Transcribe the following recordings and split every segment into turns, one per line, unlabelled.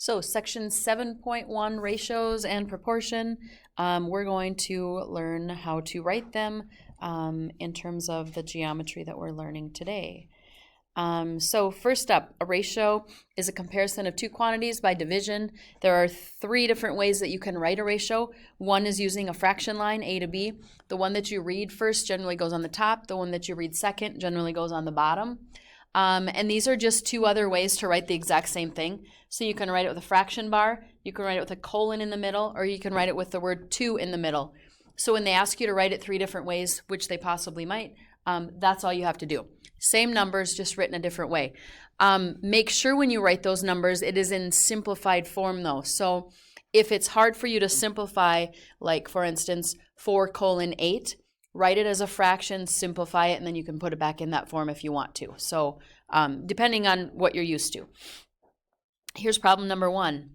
So section 7.1, ratios and proportion, we're going to learn how to write them in terms of the geometry that we're learning today. So first up, a ratio is a comparison of two quantities by division. There are three different ways that you can write a ratio. One is using a fraction line, A to B. The one that you read first generally goes on the top. The one that you read second generally goes on the bottom. And these are just two other ways to write the exact same thing. So you can write it with a fraction bar, you can write it with a colon in the middle, or you can write it with the word 2 in the middle. So when they ask you to write it three different ways, which they possibly might, that's all you have to do. Same numbers, just written a different way. Make sure when you write those numbers, it is in simplified form though. So if it's hard for you to simplify, like for instance, 4:8, write it as a fraction, simplify it, and then you can put it back in that form if you want to. So depending on what you're used to. Here's problem number 1.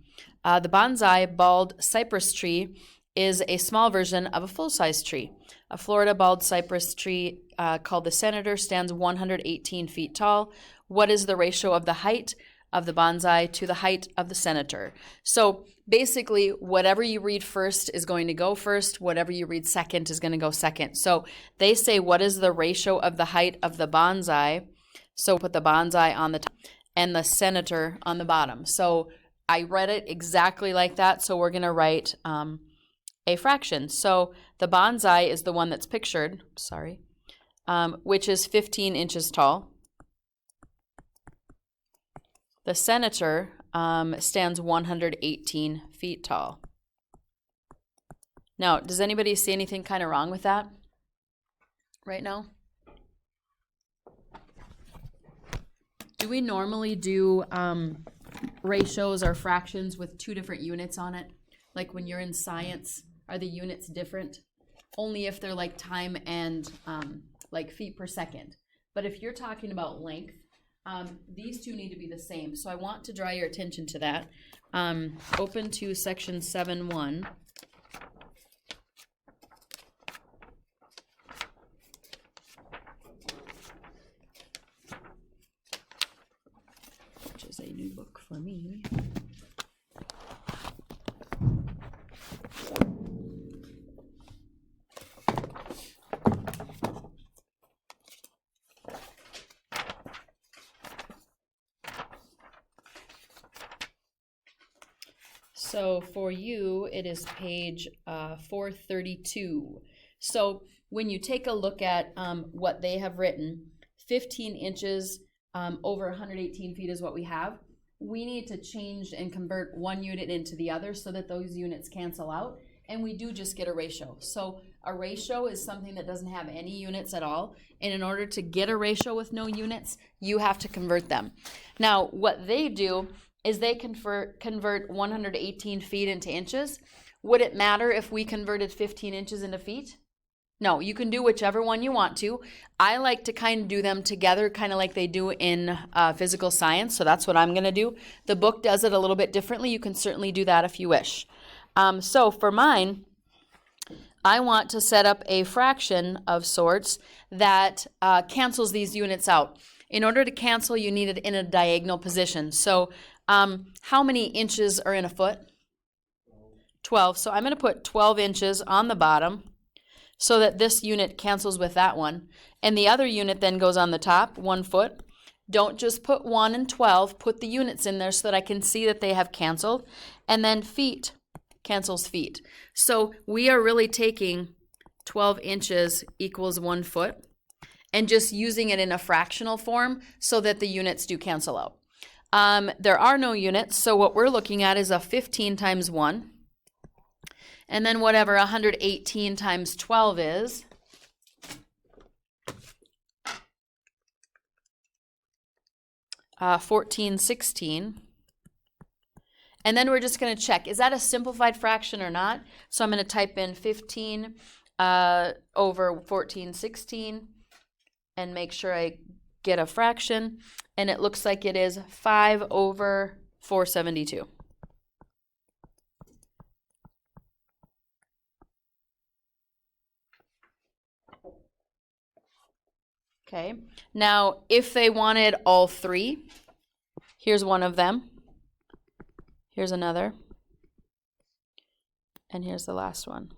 The bonsai bald cypress tree is a small version of a full-size tree. A Florida bald cypress tree called the Senator stands 118 feet tall. What is the ratio of the height of the bonsai to the height of the Senator? So basically, whatever you read first is going to go first. Whatever you read second is going to go second. So they say, what is the ratio of the height of the bonsai? So put the bonsai on the top and the Senator on the bottom. So I read it exactly like that. So we're going to write a fraction. So the bonsai is the one that's pictured, which is 15 inches tall. The Senator stands 118 feet tall. Now, does anybody see anything kind of wrong with that right now? Do we normally do ratios or fractions with two different units on it? Like when you're in science, are the units different? Only if they're like time and like feet per second. But if you're talking about length, these two need to be the same. So I want to draw your attention to that. Open to section 7.1. Which is a new book for me. So for you, it is page 432. So when you take a look at what they have written, 15 inches over 118 feet is what we have. We need to change and convert one unit into the other so that those units cancel out, and we do just get a ratio. So a ratio is something that doesn't have any units at all, and in order to get a ratio with no units, you have to convert them. Now, what they do is they convert 118 feet into inches. Would it matter if we converted 15 inches into feet? No, you can do whichever one you want to. I like to kind of do them together, kind of like they do in physical science, so that's what I'm going to do. The book does it a little bit differently. You can certainly do that if you wish. So for mine, I want to set up a fraction of sorts that cancels these units out. In order to cancel, you need it in a diagonal position. So how many inches are in a foot? 12. So I'm going to put 12 inches on the bottom so that this unit cancels with that one. And the other unit then goes on the top, 1 foot. Don't just put 1 and 12. Put the units in there so that I can see that they have canceled. And then feet cancels feet. So we are really taking 12 inches equals 1 foot and just using it in a fractional form so that the units do cancel out. There are no units, so what we're looking at is a 15 times 1. And then whatever 118 times 12 is. $14.16. And then we're just going to check, is that a simplified fraction or not? So I'm going to type in 15 over 14.16 and make sure I get a fraction. And it looks like it is 5 over 472. Okay, now if they wanted all three, here's one of them. Here's another. And here's the last one.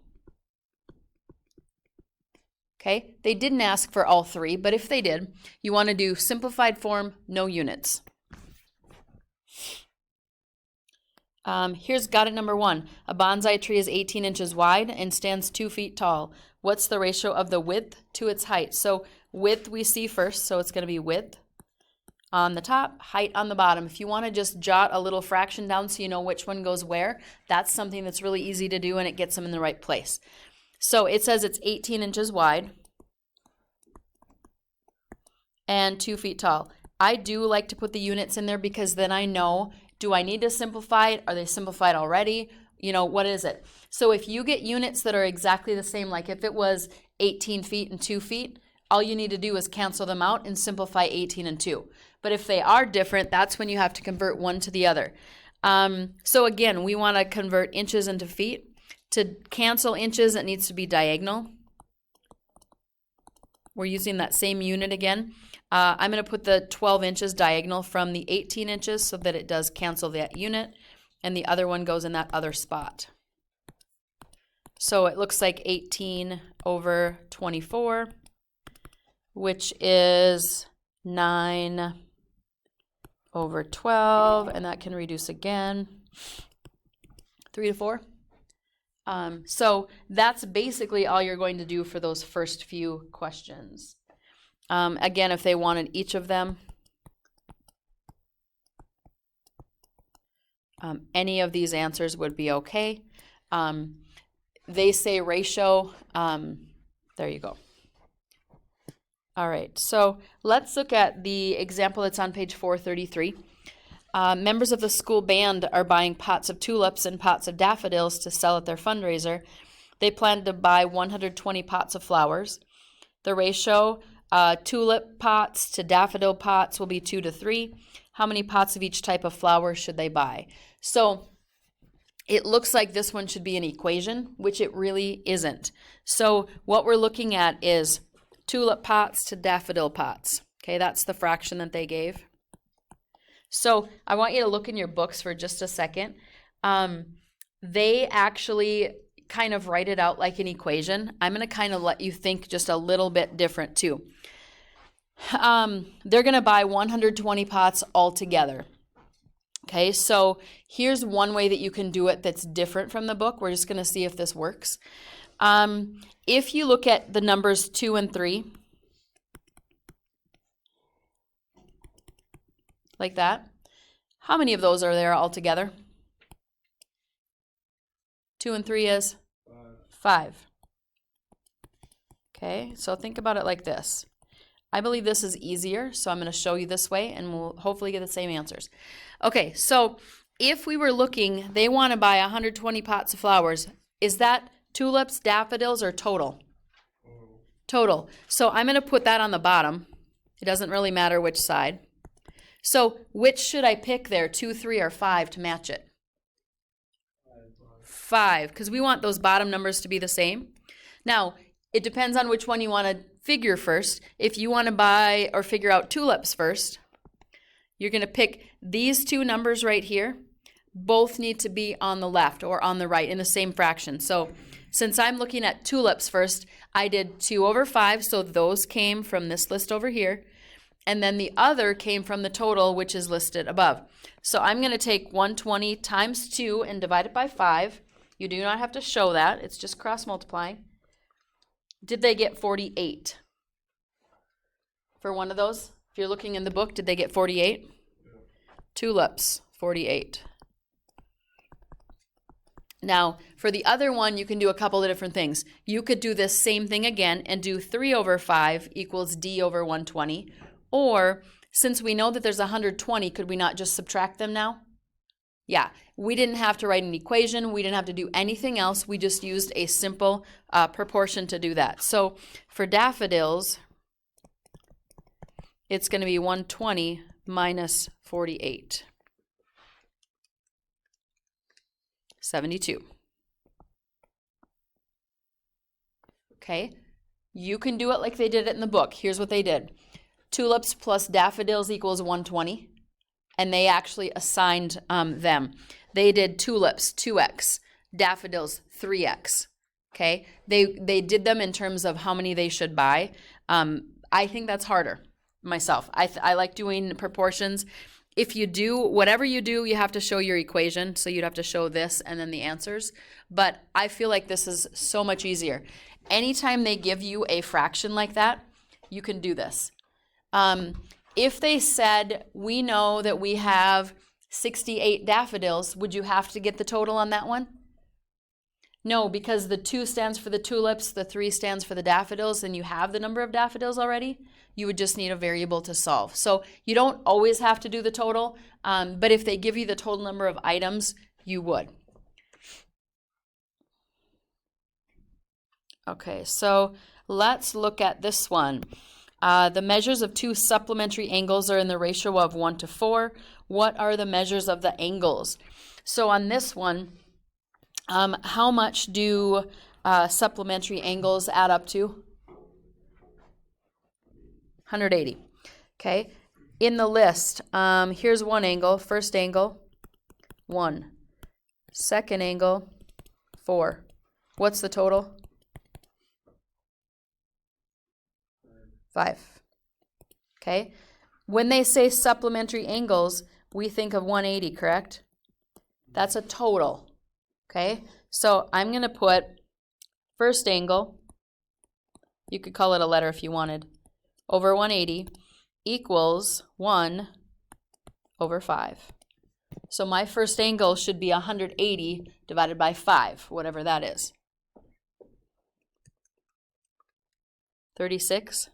Okay, they didn't ask for all three, but if they did, you want to do simplified form, no units. Here's got it number 1. A bonsai tree is 18 inches wide and stands 2 feet tall. What's the ratio of the width to its height? So width we see first, so it's going to be width on the top, height on the bottom. If you want to just jot a little fraction down so you know which one goes where, that's something that's really easy to do and it gets them in the right place. So it says it's 18 inches wide and 2 feet tall. I do like to put the units in there because then I know, do I need to simplify it? Are they simplified already? You know, what is it? So if you get units that are exactly the same, like if it was 18 feet and 2 feet, all you need to do is cancel them out and simplify 18 and 2. But if they are different, that's when you have to convert one to the other. So again, we want to convert inches into feet. To cancel inches, it needs to be diagonal. We're using that same unit again. I'm going to put the 12 inches diagonal from the 18 inches so that it does cancel that unit, and the other one goes in that other spot. So it looks like 18 over 24, which is 9 over 12, and that can reduce again, 3 to 4. So that's basically all you're going to do for those first few questions. Again, if they wanted each of them, any of these answers would be okay. They say ratio. There you go. All right, so let's look at the example that's on page 433. Members of the school band are buying pots of tulips and pots of daffodils to sell at their fundraiser. They plan to buy 120 pots of flowers. The ratio, tulip pots to daffodil pots will be 2 to 3. How many pots of each type of flower should they buy? So it looks like this one should be an equation, which it really isn't. So what we're looking at is tulip pots to daffodil pots. Okay, that's the fraction that they gave. So I want you to look in your books for just a second. They actually kind of write it out like an equation. I'm going to kind of let you think just a little bit different too. They're going to buy 120 pots altogether. Okay, so here's one way that you can do it that's different from the book. We're just going to see if this works. If you look at the numbers 2 and 3, like that, how many of those are there altogether? 2 and 3 is 5. Okay, so think about it like this. I believe this is easier, so I'm going to show you this way, and we'll hopefully get the same answers. Okay, so if we were looking, they want to buy 120 pots of flowers. Is that tulips, daffodils, or total? Total. So I'm going to put that on the bottom. It doesn't really matter which side. So which should I pick there, 2, 3, or 5 to match it? 5, because we want those bottom numbers to be the same. Now, it depends on which one you want to figure first. If you want to buy or figure out tulips first, you're going to pick these two numbers right here. Both need to be on the left or on the right in the same fraction. So since I'm looking at tulips first, I did 2 over 5, so those came from this list over here. And then the other came from the total, which is listed above. So I'm going to take 120 times 2 and divide it by 5. You do not have to show that. It's just cross multiplying. Did they get 48? For one of those? If you're looking in the book, did they get 48? Yeah. Tulips, 48. Now, for the other one, you can do a couple of different things. You could do this same thing again and do 3 over 5 equals D over 120. Or, since we know that there's 120, could we not just subtract them now? Yeah, we didn't have to write an equation. We didn't have to do anything else. We just used a simple proportion to do that. So for daffodils, it's going to be 120 minus 48. 72. Okay, you can do it like they did it in the book. Here's what they did. Tulips plus daffodils equals 120. and they actually assigned them. They did tulips, 2x, daffodils, 3x. Okay, they did them in terms of how many they should buy. I think that's harder myself. I like doing proportions. If you do, whatever you do, you have to show your equation. So you'd have to show this and then the answers. But I feel like this is so much easier. Anytime they give you a fraction like that, you can do this. If they said, we know that we have 68 daffodils, would you have to get the total on that one? No, because the 2 stands for the tulips, the 3 stands for the daffodils, and you have the number of daffodils already. You would just need a variable to solve. So you don't always have to do the total, but if they give you the total number of items, you would. Okay, so let's look at this one. The measures of 2 supplementary angles are in the ratio of 1 to 4. What are the measures of the angles? So on this one, how much do supplementary angles add up to? 180. Okay. In the list, here's one angle. First angle, 1. Second angle, 4. What's the total? 5. Okay. When they say supplementary angles, we think of 180, correct? That's a total. Okay. So I'm going to put first angle, you could call it a letter if you wanted, over 180 equals 1 over 5. So my first angle should be 180 divided by 5, whatever that is. 36.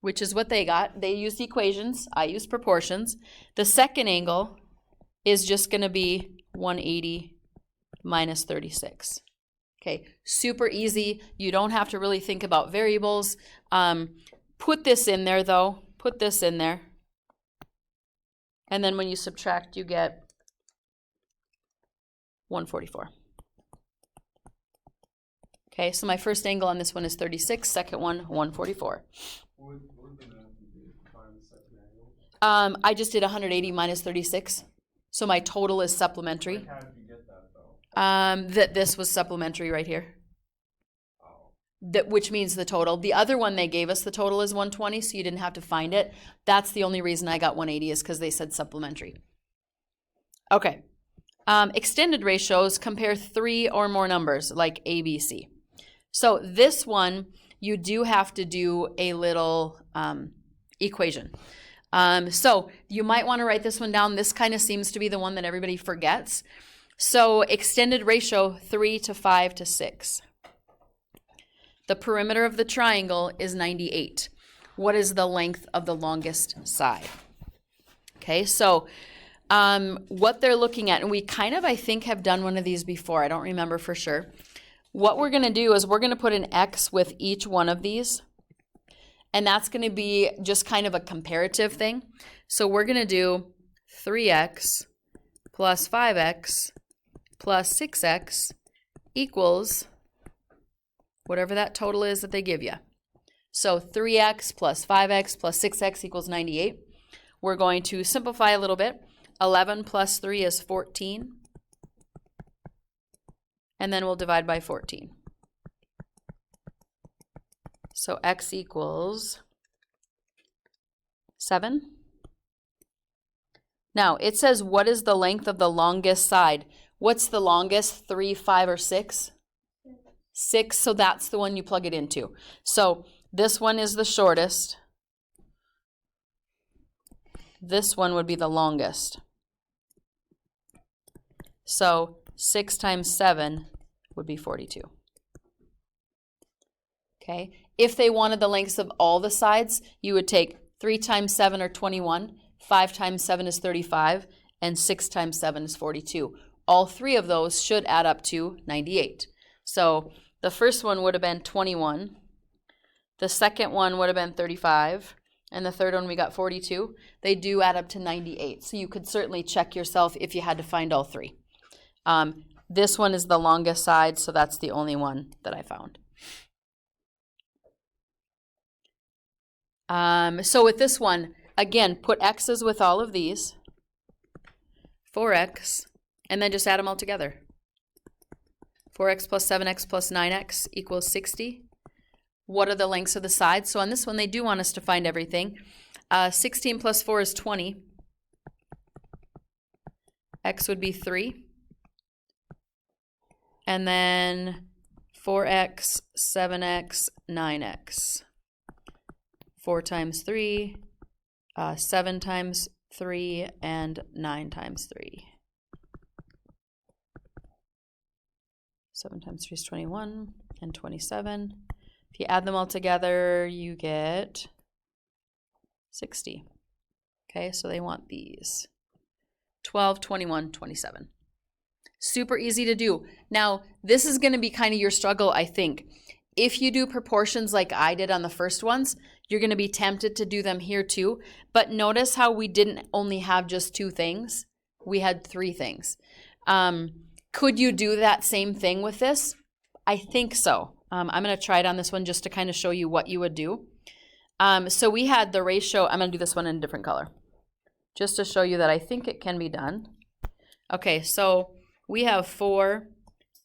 Which is what they got. They used equations. I used proportions. The second angle is just going to be 180 minus 36. Okay, super easy. You don't have to really think about variables. Put this in there, though. Put this in there. And then when you subtract, you get 144. Okay, so my first angle on this one is 36. Second one, 144. I just did 180 minus 36. So my total is supplementary. How did you get that, though? That this was supplementary right here. Oh. Which means the total. The other one they gave us, the total is 120, so you didn't have to find it. That's the only reason I got 180 is because they said supplementary. Okay. Extended ratios compare 3 or more numbers, like A, B, C. So this one, you do have to do a little equation. So you might want to write this one down. This kind of seems to be the one that everybody forgets. So extended ratio 3 to 5 to 6. The perimeter of the triangle is 98. What is the length of the longest side? Okay, so what they're looking at, and we kind of, I think, have done one of these before. I don't remember for sure. What we're going to do is we're going to put an X with each one of these. And that's going to be just kind of a comparative thing. So we're going to do 3x plus 5x plus 6x equals whatever that total is that they give you. So 3x plus 5x plus 6x equals 98. We're going to simplify a little bit. 11 plus 3 is 14. And then we'll divide by 14. So x equals 7. Now, it says what is the length of the longest side? What's the longest? 3, 5, or 6? 6, so that's the one you plug it into. So this one is the shortest. This one would be the longest. So 6 times 7 would be 42. Okay. If they wanted the lengths of all the sides, you would take 3 times 7 are 21, 5 times 7 is 35, and 6 times 7 is 42. All 3 of those should add up to 98. So the first one would have been 21, the second one would have been 35, and the third one we got 42. They do add up to 98. So you could certainly check yourself if you had to find all 3. This one is the longest side, so that's the only one that I found. So with this one, again, put x's with all of these, 4x, and then just add them all together. 4x plus 7x plus 9x equals 60. What are the lengths of the sides? So on this one, they do want us to find everything. 16 plus 4 is 20. X would be 3. And then 4x, 7x, 9x. 4 times 3, 7 times 3, and 9 times 3. 7 times 3 is 21, and 27. If you add them all together, you get 60. Okay, so they want these. 12, 21, 27. Super easy to do. Now, this is going to be kind of your struggle, I think. If you do proportions like I did on the first ones, you're going to be tempted to do them here too. But notice how we didn't only have just 2 things. We had 3 things. Could you do that same thing with this? I think so. I'm going to try it on this one just to kind of show you what you would do. So we had the ratio. I'm going to do this one in a different color just to show you that I think it can be done. Okay, so we have 4,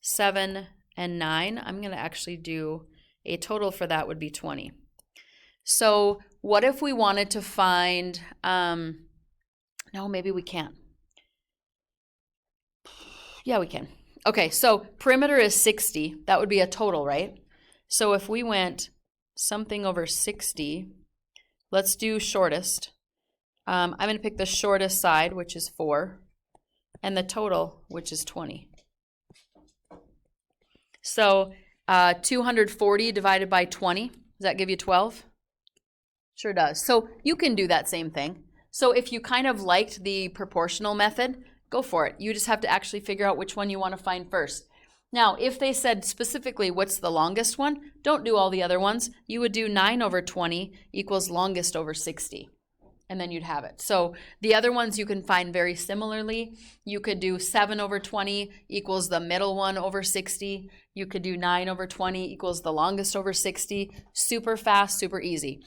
7, and 9. I'm going to actually do a total for that would be 20. So what if we wanted to find, no, maybe we can't. Yeah, we can. Okay, so perimeter is 60. That would be a total, right? So if we went something over 60, let's do shortest. I'm going to pick the shortest side, which is 4, and the total, which is 20. So 240 divided by 20, does that give you 12? Sure does. So you can do that same thing. So if you kind of liked the proportional method, go for it. You just have to actually figure out which one you want to find first. Now, if they said specifically what's the longest one, don't do all the other ones. You would do 9 over 20 equals longest over 60. And then you'd have it. So the other ones you can find very similarly. You could do 7 over 20 equals the middle one over 60. You could do 9 over 20 equals the longest over 60. Super fast, super easy.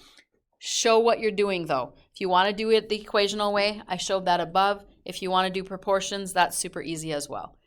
Show what you're doing though. If you want to do it the equational way, I showed that above. If you want to do proportions, that's super easy as well.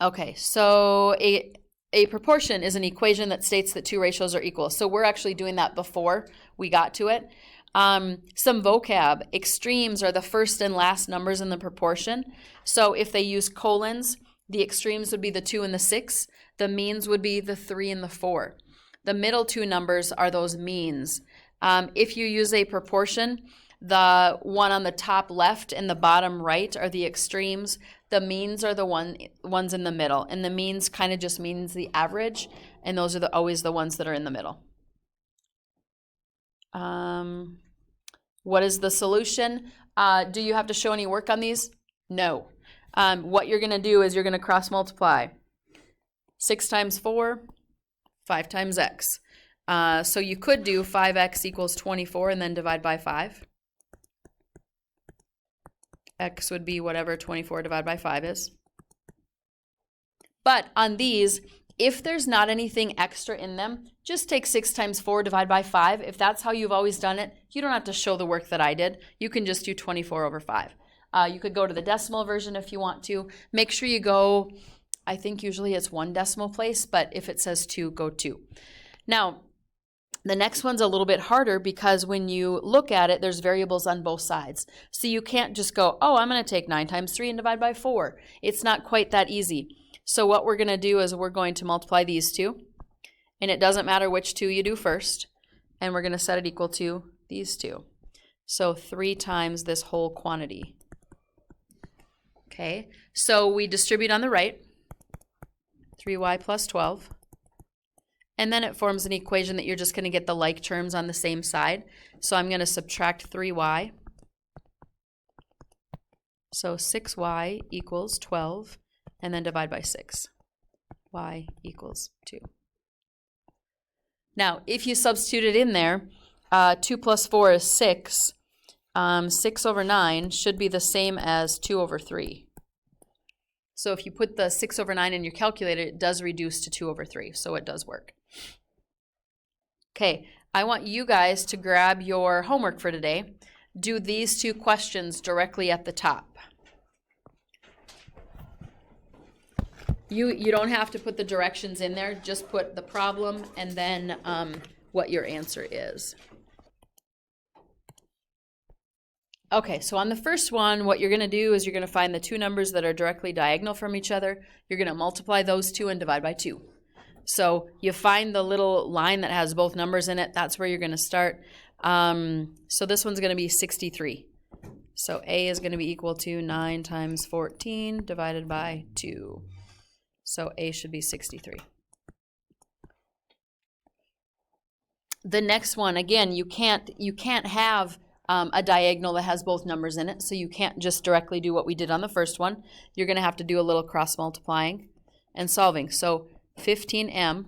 Okay, so a proportion is an equation that states that 2 ratios are equal. So we're actually doing that before we got to it. Some vocab. Extremes are the first and last numbers in the proportion. So if they use colons, the extremes would be the 2 and the 6. The means would be the 3 and the 4. The middle 2 numbers are those means. If you use a proportion, the one on the top left and the bottom right are the extremes. The means are the ones in the middle. And the means kind of just means the average. And those are always the ones that are in the middle. What is the solution? Do you have to show any work on these? No. What you're going to do is you're going to cross multiply. 6 times 4, 5 times x. So you could do 5x equals 24 and then divide by 5. X would be whatever 24 divided by 5 is. But on these, if there's not anything extra in them, just take 6 times 4 divided by 5. If that's how you've always done it, you don't have to show the work that I did. You can just do 24 over 5. You could go to the decimal version if you want to. Make sure you go, I think usually it's 1 decimal place, but if it says 2, go 2. Now, the next one's a little bit harder because when you look at it, there's variables on both sides. So you can't just go, oh, I'm going to take 9 times 3 and divide by 4. It's not quite that easy. So what we're going to do is we're going to multiply these 2. And it doesn't matter which 2 you do first. And we're going to set it equal to these 2. So 3 times this whole quantity. Okay, so we distribute on the right. 3y plus 12. And then it forms an equation that you're just going to get the like terms on the same side. So I'm going to subtract 3y. So 6y equals 12, and then divide by 6. Y equals 2. Now, if you substitute it in there, 2 plus 4 is 6. 6 over 9 should be the same as 2 over 3. So if you put the 6 over 9 in your calculator, it does reduce to 2 over 3, so it does work. Okay, I want you guys to grab your homework for today. Do these two questions directly at the top. You don't have to put the directions in there, just put the problem and then what your answer is. Okay, so on the first one, what you're going to do is you're going to find the two numbers that are directly diagonal from each other. You're going to multiply those two and divide by 2. So you find the little line that has both numbers in it. That's where you're going to start. So this one's going to be 63. So A is going to be equal to 9 times 14 divided by 2. So A should be 63. The next one, again, you can't have a diagonal that has both numbers in it, so you can't just directly do what we did on the first one. You're going to have to do a little cross multiplying and solving. So 15m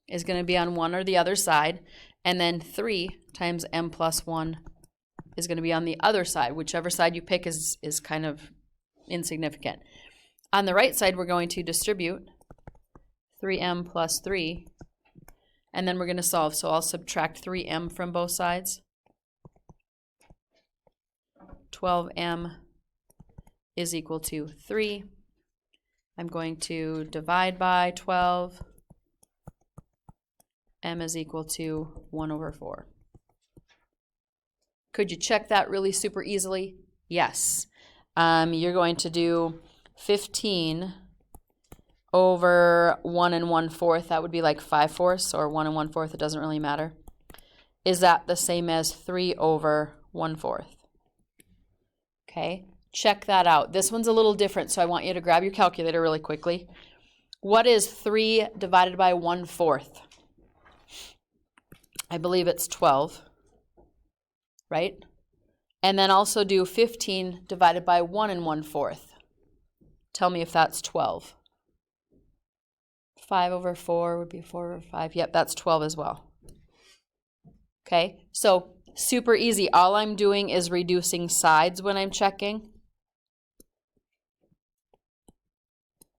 is going to be on one or the other side, and then 3 times m plus 1 is going to be on the other side. Whichever side you pick is kind of insignificant. On the right side, we're going to distribute 3m plus 3, and then we're going to solve. So I'll subtract 3m from both sides. 12m is equal to 3. I'm going to divide by 12. M is equal to 1 over 4. Could you check that really super easily? Yes. You're going to do 15 over 1 1/4. That would be like 5/4 or 1 1/4. It doesn't really matter. Is that the same as 3 over 1/4? Okay, check that out. This one's a little different, so I want you to grab your calculator really quickly. What is 3 divided by 1/4? I believe it's 12, right? And then also do 15 divided by 1 1/4. Tell me if that's 12. 5 over 4 would be 4 over 5. Yep, that's 12 as well. Okay, so super easy. All I'm doing is reducing sides when I'm checking.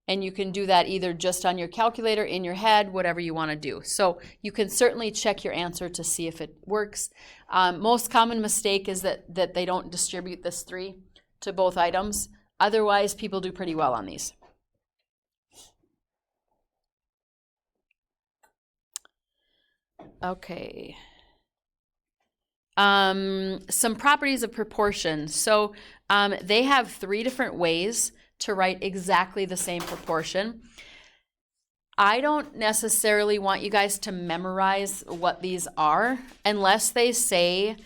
And you can do that either just on your calculator, in your head, whatever you want to do. So you can certainly check your answer to see if it works. Most common mistake is that they don't distribute this 3 to both items. Otherwise, people do pretty well on these. Okay. Some properties of proportion. So they have 3 different ways to write exactly the same proportion. I don't necessarily want you guys to memorize what these are unless they say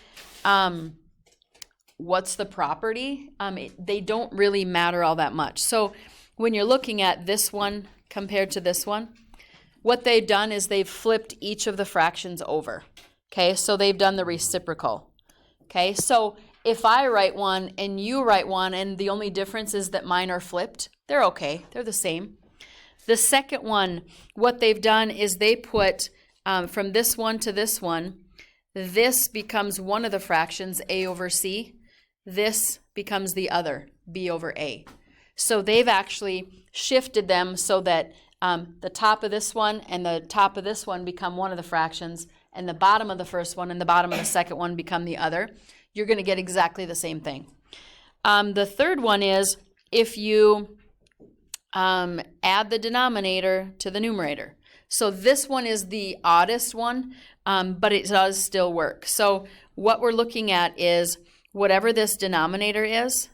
what's the property. They don't really matter all that much. So when you're looking at this one compared to this one, what they've done is they've flipped each of the fractions over. Okay, so they've done the reciprocal. Okay, so if I write one and you write one and the only difference is that mine are flipped, they're okay, they're the same. The second one, what they've done is they put from this one to this one, this becomes one of the fractions, a over c. This becomes the other, b over a. So they've actually shifted them so that the top of this one and the top of this one become one of the fractions, and the bottom of the first one and the bottom of the second one become the other. You're going to get exactly the same thing. The third one is if you add the denominator to the numerator. So this one is the oddest one, but it does still work. So what we're looking at is whatever this denominator is,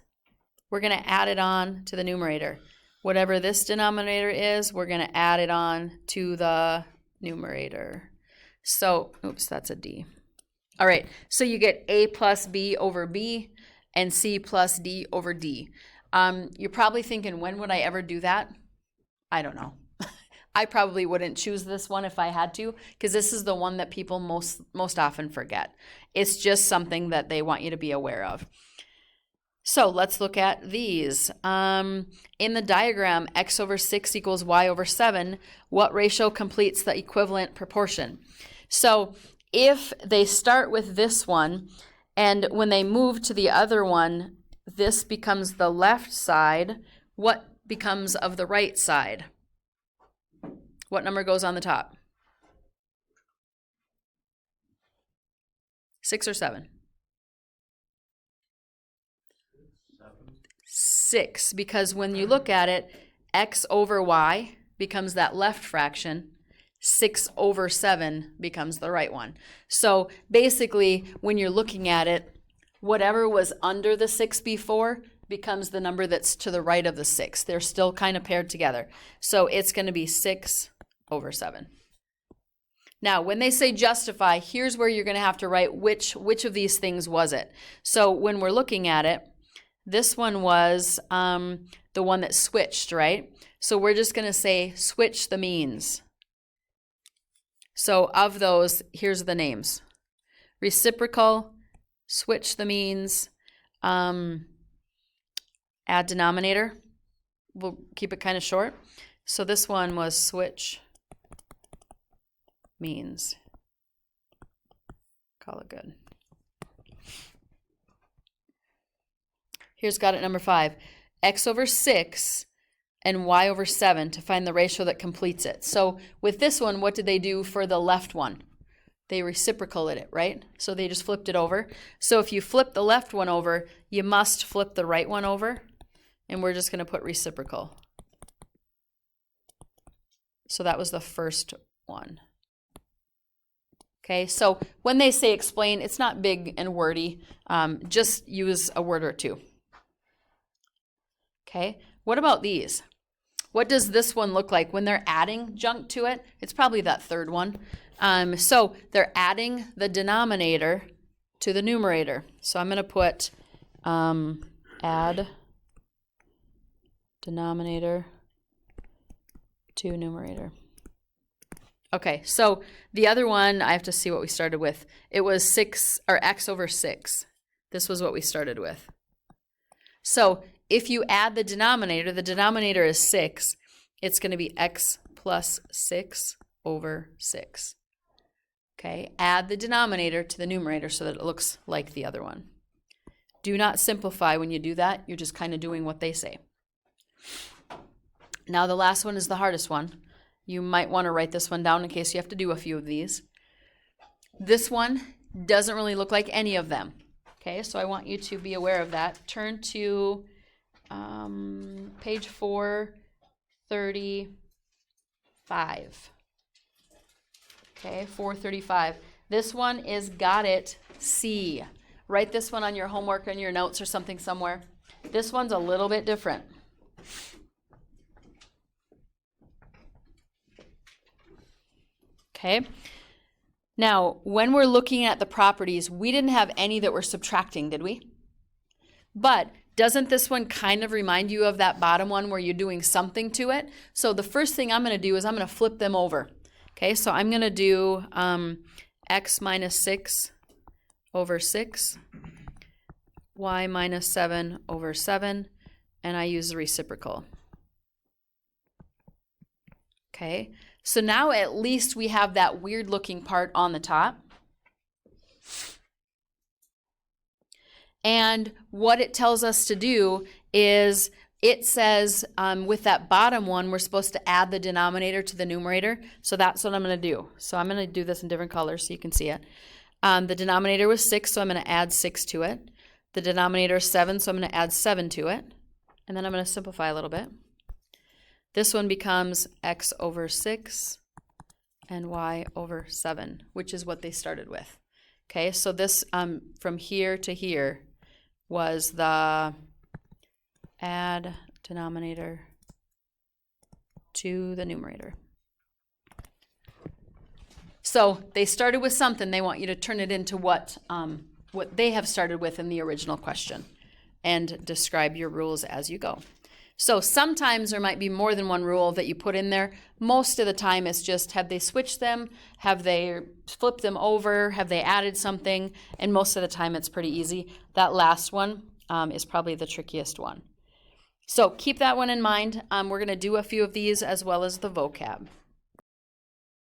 we're going to add it on to the numerator. Whatever this denominator is, we're going to add it on to the numerator. So, oops, that's a D. All right, so you get A plus B over B and C plus D over D. You're probably thinking, when would I ever do that? I don't know. I probably wouldn't choose this one if I had to, because this is the one that people most often forget. It's just something that they want you to be aware of. So let's look at these. In the diagram, x over 6 equals y over 7, what ratio completes the equivalent proportion? So if they start with this one, and when they move to the other one, this becomes the left side, what becomes of the right side? What number goes on the top? 6 or 7? 6, because when you look at it, x over y becomes that left fraction. 6 over 7 becomes the right one. So basically, when you're looking at it, whatever was under the 6 before becomes the number that's to the right of the 6. They're still kind of paired together. So it's going to be 6 over 7. Now, when they say justify, here's where you're going to have to write which of these things was it. So when we're looking at it, this one was the one that switched, right? So we're just going to say switch the means. So of those, here's the names. Reciprocal, switch the means, add denominator. We'll keep it kind of short. So this one was switch means. Call it good. Here's got it number 5. X over 6 and y over 7 to find the ratio that completes it. So with this one, what did they do for the left one? They reciprocaled it, right? So they just flipped it over. So if you flip the left one over, you must flip the right one over. And we're just going to put reciprocal. So that was the first one. Okay, so when they say explain, it's not big and wordy. Just use a word or two. Okay, what about these? What does this one look like when they're adding junk to it? It's probably that third one. So they're adding the denominator to the numerator. So I'm going to put add denominator to numerator. Okay, so the other one, I have to see what we started with. It was 6 or x over 6. This was what we started with. So if you add the denominator is 6. It's going to be x plus 6 over 6. Okay, add the denominator to the numerator so that it looks like the other one. Do not simplify when you do that. You're just kind of doing what they say. Now the last one is the hardest one. You might want to write this one down in case you have to do a few of these. This one doesn't really look like any of them. Okay, so I want you to be aware of that. Turn to page 435. Okay, 435. This one is got it C. Write this one on your homework or in your notes or something somewhere. This one's a little bit different. Okay. Now, when we're looking at the properties, we didn't have any that were subtracting, did we? But doesn't this one kind of remind you of that bottom one where you're doing something to it? So the first thing I'm going to do is I'm going to flip them over. Okay, so I'm going to do x minus 6 over 6, y minus 7 over 7, and I use the reciprocal. Okay, so now at least we have that weird looking part on the top. And what it tells us to do is it says with that bottom one, we're supposed to add the denominator to the numerator. So that's what I'm going to do. So I'm going to do this in different colors so you can see it. The denominator was 6, so I'm going to add 6 to it. The denominator is 7, so I'm going to add 7 to it. And then I'm going to simplify a little bit. This one becomes x over 6 and y over 7, which is what they started with. Okay, so this from here to here was the add denominator to the numerator. So they started with something. They want you to turn it into what they have started with in the original question and describe your rules as you go. So sometimes there might be more than one rule that you put in there. Most of the time it's just have they switched them, have they flipped them over, have they added something, and most of the time it's pretty easy. That last one is probably the trickiest one. So keep that one in mind. We're going to do a few of these as well as the vocab.